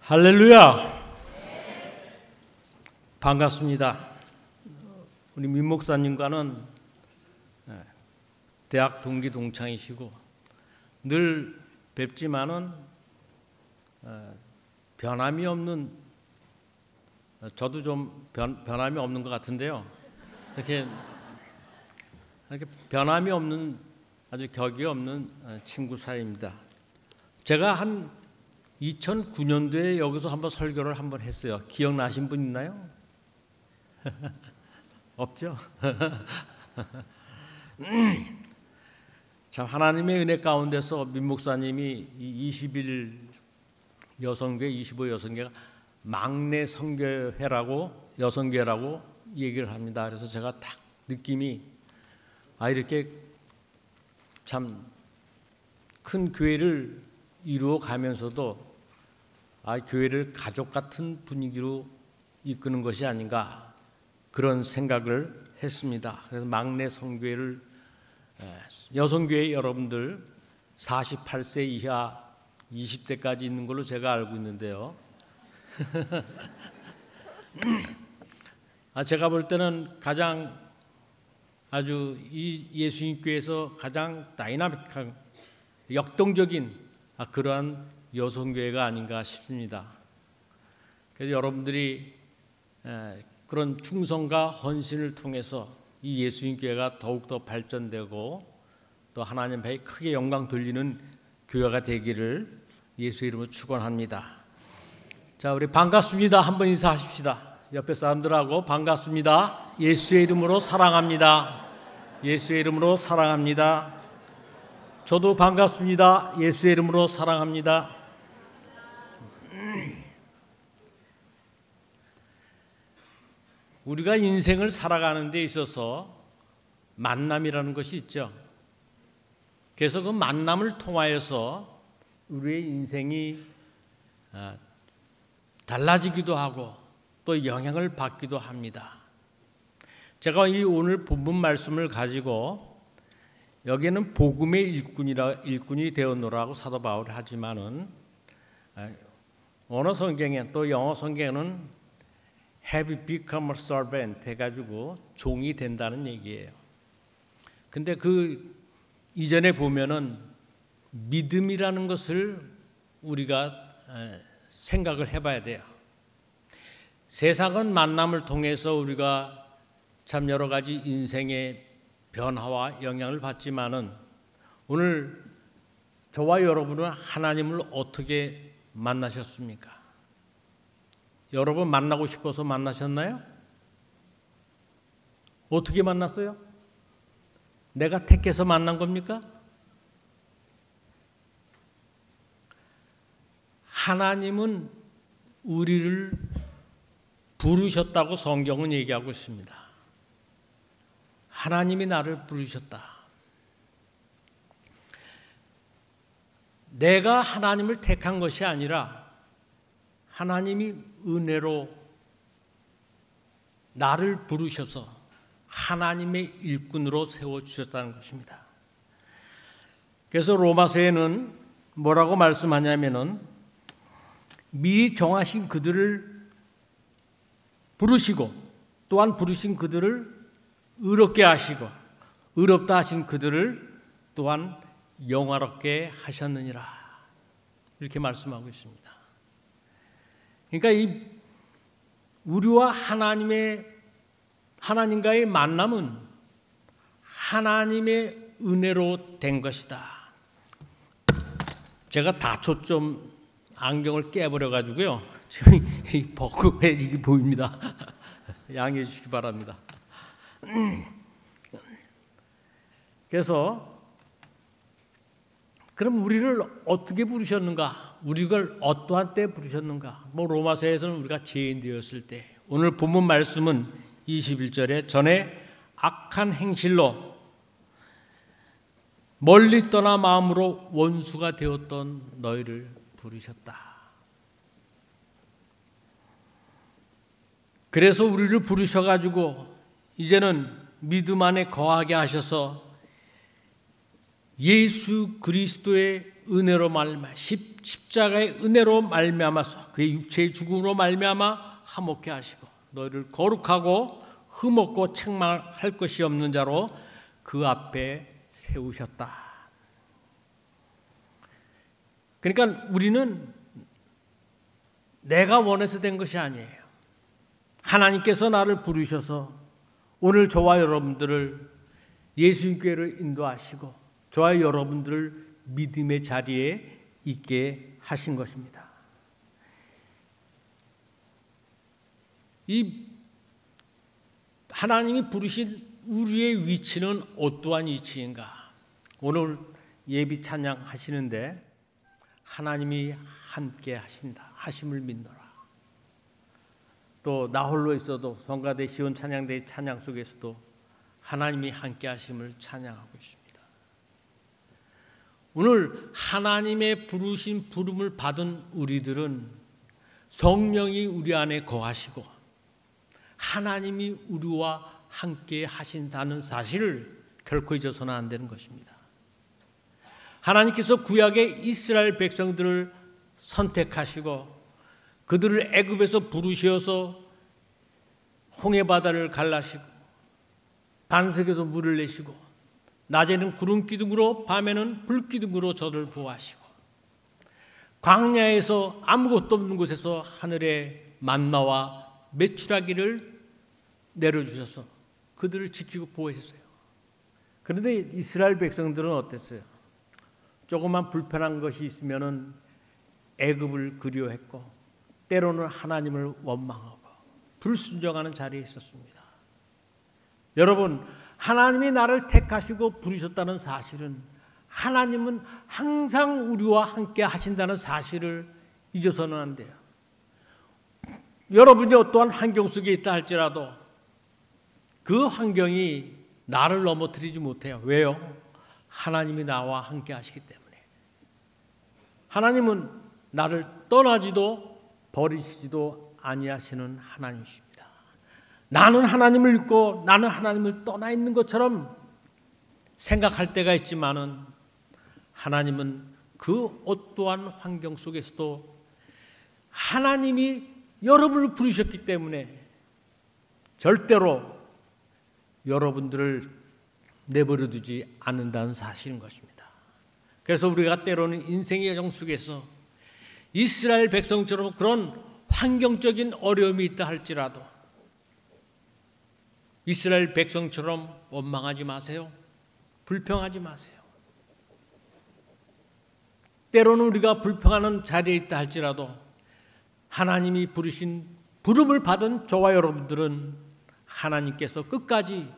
할렐루야! 반갑습니다. 우리 민 목사님과는 대학 동기 동창이시고 늘 뵙지만은 변함이 없는, 저도 좀 변함이 없는 것 같은데요. 이렇게 변함이 없는, 아주 격이 없는 친구 사이입니다. 제가 한 2009년도에 여기서 한번 설교를 한번 했어요. 기억나신 분 있나요? 없죠? 참 하나님의 은혜 가운데서 민 목사님이 21 여성교회, 25 여성교회가 막내 선교회라고, 여성교회라고 얘기를 합니다. 그래서 제가 딱 느낌이, 이렇게 참 큰 교회를 이루어 가면서도 교회를 가족 같은 분위기로 이끄는 것이 아닌가, 그런 생각을 했습니다. 그래서 막내 선교회를, 여성교회 여러분들 48세 이하 20대까지 있는 걸로 제가 알고 있는데요. 제가 볼 때는 가장 아주 이 예수님 교회에서 가장 다이나믹한, 역동적인 그러한 여성교회가 아닌가 싶습니다. 그래서 여러분들이 그런 충성과 헌신을 통해서 이 예수님 교회가 더욱더 발전되고 또 하나님 앞에 크게 영광 돌리는 교회가 되기를 예수 이름으로 축원합니다. 자, 우리 반갑습니다. 한번 인사하십시다. 옆에 사람들하고 반갑습니다. 예수의 이름으로 사랑합니다. 예수의 이름으로 사랑합니다. 저도 반갑습니다. 예수의 이름으로 사랑합니다. 우리가 인생을 살아가는 데 있어서 만남이라는 것이 있죠. 그래서 그 만남을 통하여서 우리의 인생이 달라지기도 하고 또 영향을 받기도 합니다. 제가 이 오늘 본문 말씀을 가지고, 여기에는 복음의 일꾼이 되었노라고 사도 바울이 하지만은 언어 성경에, 또 영어 성경에는 have become a servant 해가지고 종이 된다는 얘기예요. 근데 그 이전에 보면은 믿음이라는 것을 우리가 생각을 해봐야 돼요. 세상은 만남을 통해서 우리가 참 여러 가지 인생의 변화와 영향을 받지만은, 오늘 저와 여러분은 하나님을 어떻게 만나셨습니까? 여러분 만나고 싶어서 만나셨나요? 어떻게 만났어요? 내가 택해서 만난 겁니까? 하나님은 우리를 부르셨다고 성경은 얘기하고 있습니다. 하나님이 나를 부르셨다. 내가 하나님을 택한 것이 아니라 하나님이 은혜로 나를 부르셔서 하나님의 일꾼으로 세워주셨다는 것입니다. 그래서 로마서에는 뭐라고 말씀하냐면은, 미리 정하신 그들을 부르시고 또한 부르신 그들을 의롭게 하시고 의롭다 하신 그들을 또한 영화롭게 하셨느니라, 이렇게 말씀하고 있습니다. 그러니까 이 우리와 하나님과의 만남은 하나님의 은혜로 된 것이다. 제가 다초 좀 안경을 깨버려 가지고요, 지금 버크해지기 보입니다. 양해해 주시기 바랍니다. 그래서 그럼 우리를 어떻게 부르셨는가? 우리를 어떠한 때 부르셨는가? 로마서에서는 우리가 죄인 되었을 때, 오늘 본문 말씀은 21절에 전에 악한 행실로 멀리 떠나 마음으로 원수가 되었던 너희를 부르셨다. 그래서 우리를 부르셔가지고 이제는 믿음 안에 거하게 하셔서 예수 그리스도의 은혜로 말미암아 십자가의 은혜로 말미암아서 그의 육체의 죽음으로 말미암아 화목케 하시고 너희를 거룩하고 흠없고 책망할 것이 없는 자로 그 앞에 세우셨다. 그러니까 우리는 내가 원해서 된 것이 아니에요. 하나님께서 나를 부르셔서 오늘 저와 여러분들을 예수님께로 인도하시고 저와 여러분들을 믿음의 자리에 있게 하신 것입니다. 이 하나님이 부르신 우리의 위치는 어떠한 위치인가? 오늘 예비 찬양 하시는데 하나님이 함께 하신다 하심을 믿노라. 또 나 홀로 있어도 성가대 시온 찬양대 찬양 속에서도 하나님이 함께 하심을 찬양하고 있습니다. 오늘 하나님의 부르신 부름을 받은 우리들은 성령이 우리 안에 거하시고 하나님이 우리와 함께 하신다는 사실을 결코 잊어서는 안 되는 것입니다. 하나님께서 구약의 이스라엘 백성들을 선택하시고 그들을 애굽에서 부르셔서 홍해바다를 갈라시고 반석에서 물을 내시고 낮에는 구름 기둥으로 밤에는 불 기둥으로 저를 보호하시고 광야에서 아무것도 없는 곳에서 하늘에 만나와 메추라기를 내려주셔서 그들을 지키고 보호하셨어요. 그런데 이스라엘 백성들은 어땠어요? 조그만 불편한 것이 있으면은 애굽을 그리워했고 때로는 하나님을 원망하고 불순종하는 자리에 있었습니다. 여러분, 하나님이 나를 택하시고 부르셨다는 사실은 하나님은 항상 우리와 함께 하신다는 사실을 잊어서는 안 돼요. 여러분이 어떠한 환경 속에 있다 할지라도 그 환경이 나를 넘어뜨리지 못해요. 왜요? 하나님이 나와 함께 하시기 때문에. 하나님은 나를 떠나지도 버리시지도 아니하시는 하나님이십니다. 나는 하나님을 잊고 나는 하나님을 떠나 있는 것처럼 생각할 때가 있지만은 하나님은 그 어떠한 환경 속에서도 하나님이 여러분을 부르셨기 때문에 절대로 여러분들을 내버려 두지 않는다는 사실인 것입니다. 그래서 우리가 때로는 인생의 여정 속에서 이스라엘 백성처럼 그런 환경적인 어려움이 있다 할지라도 이스라엘 백성처럼 원망하지 마세요. 불평하지 마세요. 때로는 우리가 불평하는 자리에 있다 할지라도 하나님이 부르신 부름을 받은 저와 여러분들은 하나님께서 끝까지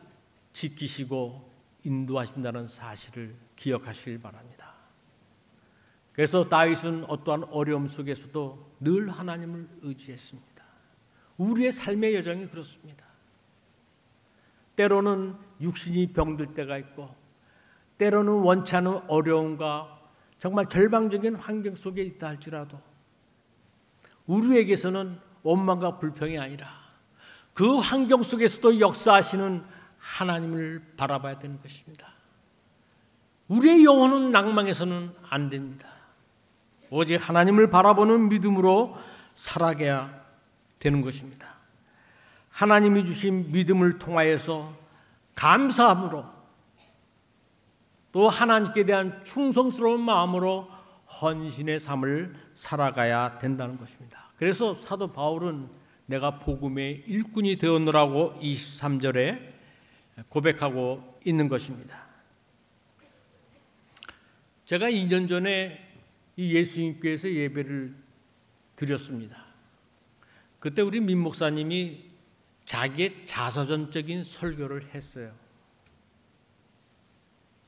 지키시고 인도하신다는 사실을 기억하시길 바랍니다. 그래서 다윗은 어떠한 어려움 속에서도 늘 하나님을 의지했습니다. 우리의 삶의 여정이 그렇습니다. 때로는 육신이 병들 때가 있고 때로는 원치 않은 어려움과 정말 절망적인 환경 속에 있다 할지라도 우리에게서는 원망과 불평이 아니라 그 환경 속에서도 역사하시는 하나님을 바라봐야 되는 것입니다. 우리의 영혼은 낭망해서는 안 됩니다. 오직 하나님을 바라보는 믿음으로 살아가야 되는 것입니다. 하나님이 주신 믿음을 통하여서 감사함으로 또 하나님께 대한 충성스러운 마음으로 헌신의 삶을 살아가야 된다는 것입니다. 그래서 사도 바울은 내가 복음의 일꾼이 되었노라고 23절에 고백하고 있는 것입니다. 제가 2년 전에 이 예수님께서 예배를 드렸습니다. 그때 우리 민 목사님이 자기의 자서전적인 설교를 했어요.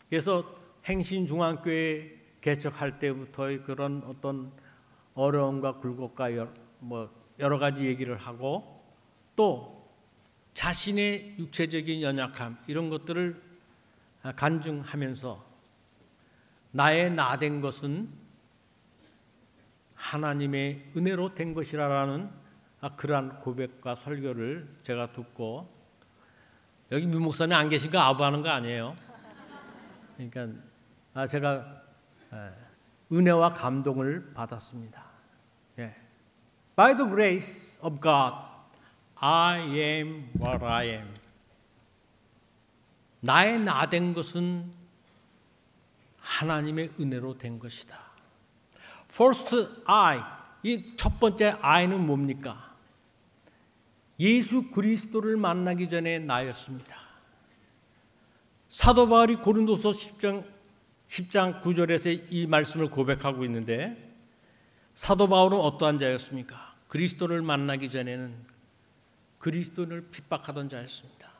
그래서 행신중앙교회 개척할 때부터의 그런 어떤 어려움과 굴곡과 여러 가지 얘기를 하고 또 자신의 육체적인 연약함 이런 것들을 간증하면서 나의 나된 것은 하나님의 은혜로 된 것이라는 그러한 고백과 설교를 제가 듣고 여기 민 목사님 안 계신가 아부하는 거 아니에요. 그러니까 제가 은혜와 감동을 받았습니다. By the grace of God, I am what I am. 나의 나 된 것은 하나님의 은혜로 된 것이다. First I, 이 첫 번째 I는 뭡니까? 예수 그리스도를 만나기 전에 나였습니다. 사도 바울이 고린도서 10장 9절에서 이 말씀을 고백하고 있는데, 사도 바울은 어떠한 자였습니까? 그리스도를 만나기 전에는 그리스도를 핍박하던 자였습니다.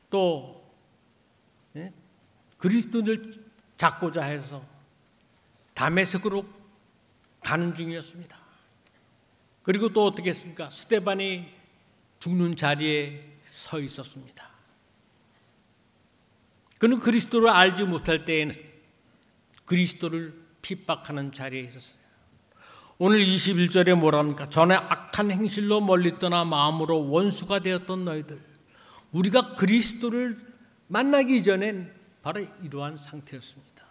또 그리스도를 잡고자 해서 다메섹으로 가는 중이었습니다. 그리고 또 어떻게 했습니까? 스데반이 죽는 자리에 서 있었습니다. 그는 그리스도를 알지 못할 때에는 그리스도를 핍박하는 자리에 있었어요. 오늘 21절에 뭐랍니까? 전에 악한 행실로 멀리 떠나 마음으로 원수가 되었던 너희들, 우리가 그리스도를 만나기 전엔 바로 이러한 상태였습니다.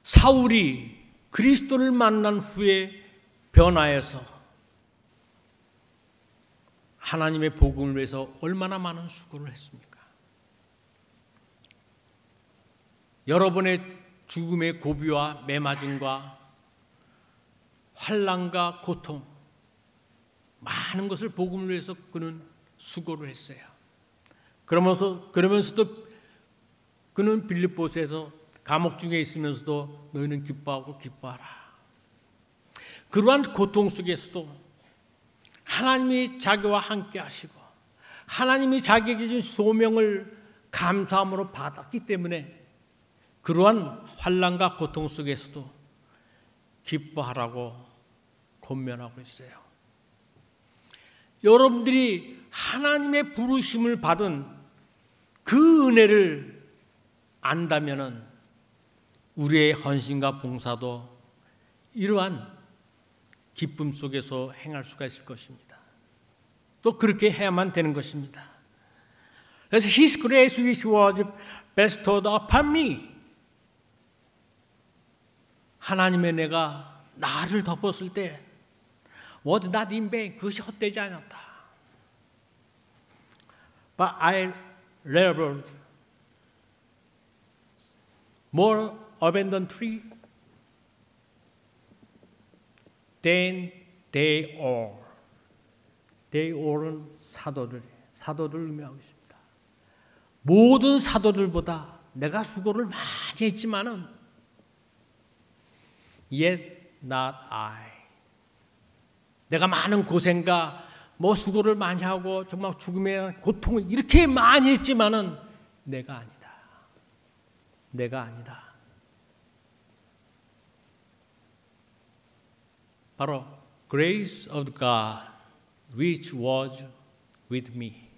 사울이 그리스도를 만난 후에 변화해서 하나님의 복음을 위해서 얼마나 많은 수고를 했습니까? 여러분의 죽음의 고비와 매맞음과 환난과 고통, 많은 것을 복음을 위해서 그는 수고를 했어요. 그러면서도 그는 빌립보서에서 감옥 중에 있으면서도 너희는 기뻐하고 기뻐하라. 그러한 고통 속에서도 하나님이 자기와 함께 하시고 하나님이 자기에게 준 소명을 감사함으로 받았기 때문에 그러한 환난과 고통 속에서도 기뻐하라고 권면하고 있어요. 여러분들이 하나님의 부르심을 받은 그 은혜를 안다면은 우리의 헌신과 봉사도 이러한 기쁨 속에서 행할 수가 있을 것입니다. 또 그렇게 해야만 되는 것입니다. 그래서 His grace which was bestowed upon me, 하나님의 은혜가 나를 덮었을 때 was not in vain, 그것이 헛되지 않았다. But I labored more abundantly than they all. They all은 사도들을 의미하고 있습니다. 모든 사도들보다 내가 수고를 많이 했지만은 yet not I. 내가 많은 고생과 수고를 많이 하고 정말 죽음의 고통을 이렇게 많이 했지만은 내가 아니다. 내가 아니다. 바로 grace of God which was with me.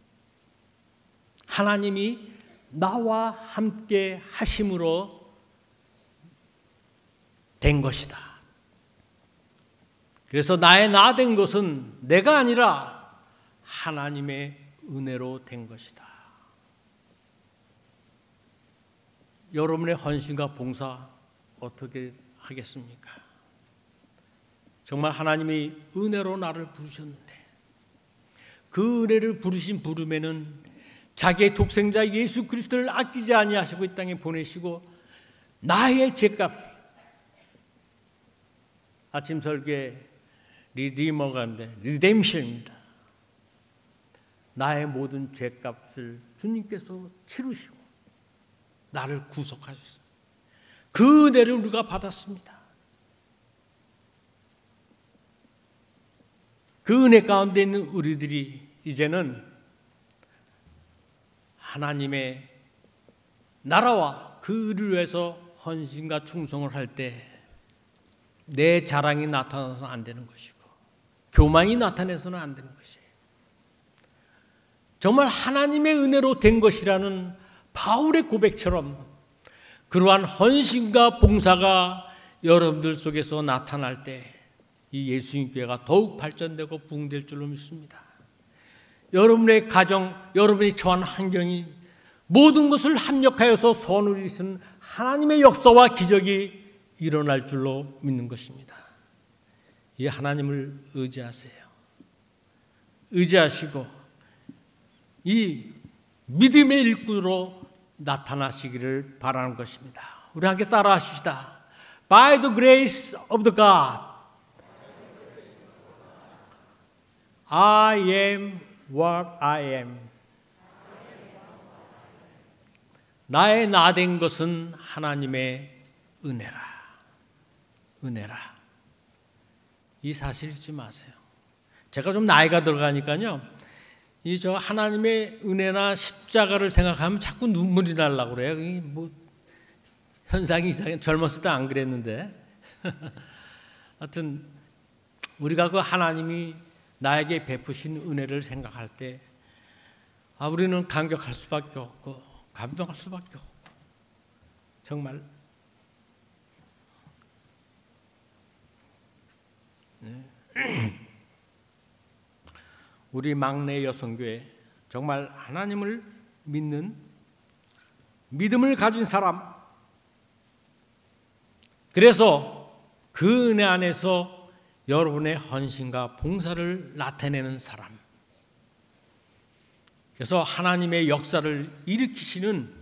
하나님이 나와 함께 하심으로 된 것이다. 그래서 나의 나 된 것은 내가 아니라 하나님의 은혜로 된 것이다. 여러분의 헌신과 봉사 어떻게 하겠습니까? 정말 하나님이 은혜로 나를 부르셨는데 그 은혜를 부르심에는 자기의 독생자 예수 그리스도를 아끼지 아니하시고 이 땅에 보내시고 나의 죄값, 아침 설교에 리디머가 있는데 리뎀션입니다. 나의 모든 죄값을 주님께서 치르시고 나를 구속하셨습니다. 그 은혜를 우리가 받았습니다. 그 은혜 가운데 있는 우리들이 이제는 하나님의 나라와 그 일을 위해서 헌신과 충성을 할 때 내 자랑이 나타나서는 안 되는 것이고 교만이 나타내서는 안 되는 것이에요. 정말 하나님의 은혜로 된 것이라는 바울의 고백처럼 그러한 헌신과 봉사가 여러분들 속에서 나타날 때 이 예수님 교회가 더욱 발전되고 부흥될 줄로 믿습니다. 여러분의 가정, 여러분이 처한 환경이 모든 것을 합력하여서 선을 이루시는 하나님의 역사와 기적이 일어날 줄로 믿는 것입니다. 이 하나님을 의지하세요. 의지하시고 이 믿음의 일꾼으로 나타나시기를 바라는 것입니다. 우리 함께 따라 하십시다. By the grace of the God, I am what I am. 나의 나 된 것은 하나님의 은혜라. 은혜라. 이 사실 잊지 마세요. 제가 좀 나이가 들어가니까요. 이 저 하나님의 은혜나 십자가를 생각하면 자꾸 눈물이 나려고 그래요. 뭐 현상이 이상해. 젊었을 때 안 그랬는데. 하여튼 우리가 그 하나님이 나에게 베푸신 은혜를 생각할 때 우리는 감격할 수밖에 없고 감동할 수밖에 없고 정말 우리 막내 여성교회 정말 하나님을 믿는 믿음을 가진 사람, 그래서 그 은혜 안에서 여러분의 헌신과 봉사를 나타내는 사람, 그래서 하나님의 역사를 일으키시는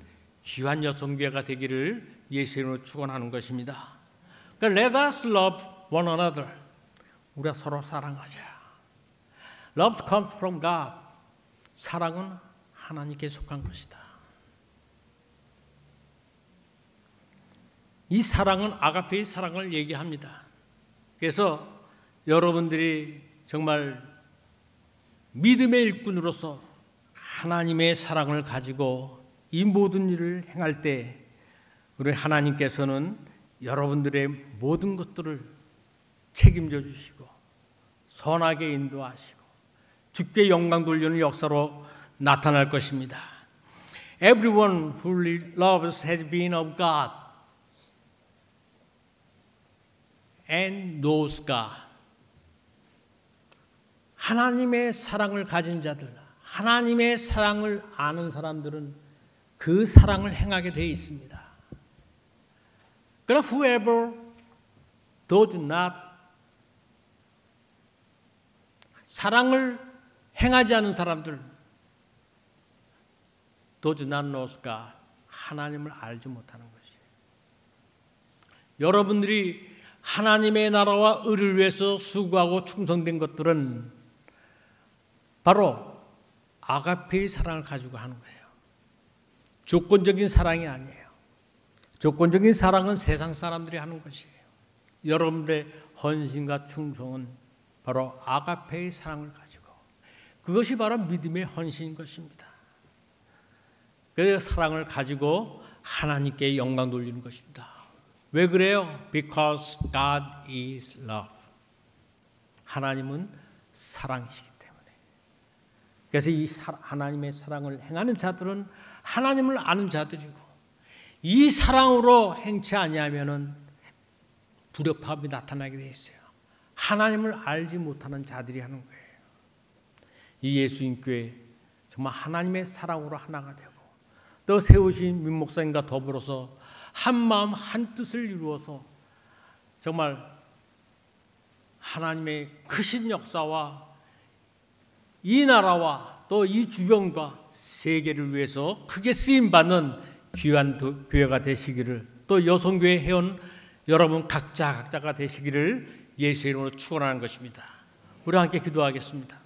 귀한 여성교회가 되기를 예수의 이름으로 축원하는 것입니다. 그러니까 Let us love one another. 우리가 서로 사랑하자. Love comes from God. 사랑은 하나님께 속한 것이다. 이 사랑은 아가페의 사랑을 얘기합니다. 그래서 여러분들이 정말 믿음의 일꾼으로서 하나님의 사랑을 가지고 이 모든 일을 행할 때 우리 하나님께서는 여러분들의 모든 것들을 책임져 주시고 선하게 인도하시고 주께 영광 돌리는 역사로 나타날 것입니다. Everyone who loves has been of God and knows God. 하나님의 사랑을 가진 자들, 하나님의 사랑을 아는 사람들은 그 사랑을 행하게 되어 있습니다. 그러나 whoever does not 사랑을 행하지 않은 사람들 does not know God, 하나님을 알지 못하는 것이에요. 여러분들이 하나님의 나라와 의를 위해서 수고하고 충성된 것들은 바로 아가페의 사랑을 가지고 하는 거예요. 조건적인 사랑이 아니에요. 조건적인 사랑은 세상 사람들이 하는 것이에요. 여러분들의 헌신과 충성은 바로 아가페의 사랑을 가지고, 그것이 바로 믿음의 헌신인 것입니다. 그 사랑을 가지고 하나님께 영광 돌리는 것입니다. 왜 그래요? Because God is love. 하나님은 사랑이시기 때문에. 그래서 이 하나님의 사랑을 행하는 자들은 하나님을 아는 자들이고, 이 사랑으로 행치 아니하면은 불협화음이 나타나게 돼 있어요. 하나님을 알지 못하는 자들이 하는 거예요. 이 예수님 교회 정말 하나님의 사랑으로 하나가 되고, 또 세우신 민 목사님과 더불어서 한 마음 한 뜻을 이루어서 정말 하나님의 크신 역사와 이 나라와 또 이 주변과 세계를 위해서 크게 쓰임받는 귀한 교회가 되시기를, 또 여성교회 회원 여러분 각자가 되시기를 예수의 이름으로 축원하는 것입니다. 우리 함께 기도하겠습니다.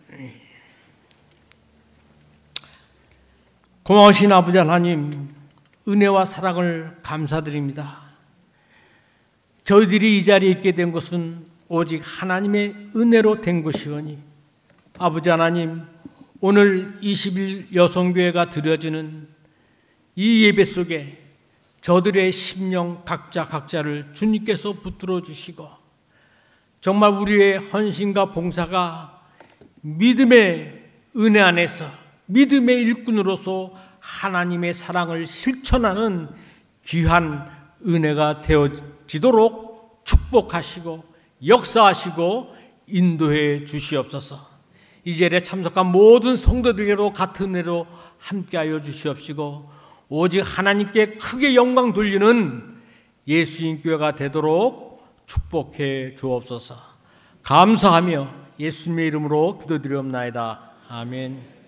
고마우신 아버지 하나님, 은혜와 사랑을 감사드립니다. 저희들이 이 자리에 있게 된 것은 오직 하나님의 은혜로 된 것이오니, 아버지 하나님, 오늘 20일 여성교회가 드려지는 이 예배 속에 저들의 심령 각자를 주님께서 붙들어 주시고, 정말 우리의 헌신과 봉사가 믿음의 은혜 안에서 믿음의 일꾼으로서 하나님의 사랑을 실천하는 귀한 은혜가 되어지도록 축복하시고 역사하시고 인도해 주시옵소서. 이 자리에 참석한 모든 성도들에게도 같은 은혜로 함께하여 주시옵시고, 오직 하나님께 크게 영광 돌리는 예수님 교회가 되도록 축복해 주옵소서. 감사하며 예수님의 이름으로 기도드리옵나이다. 아멘.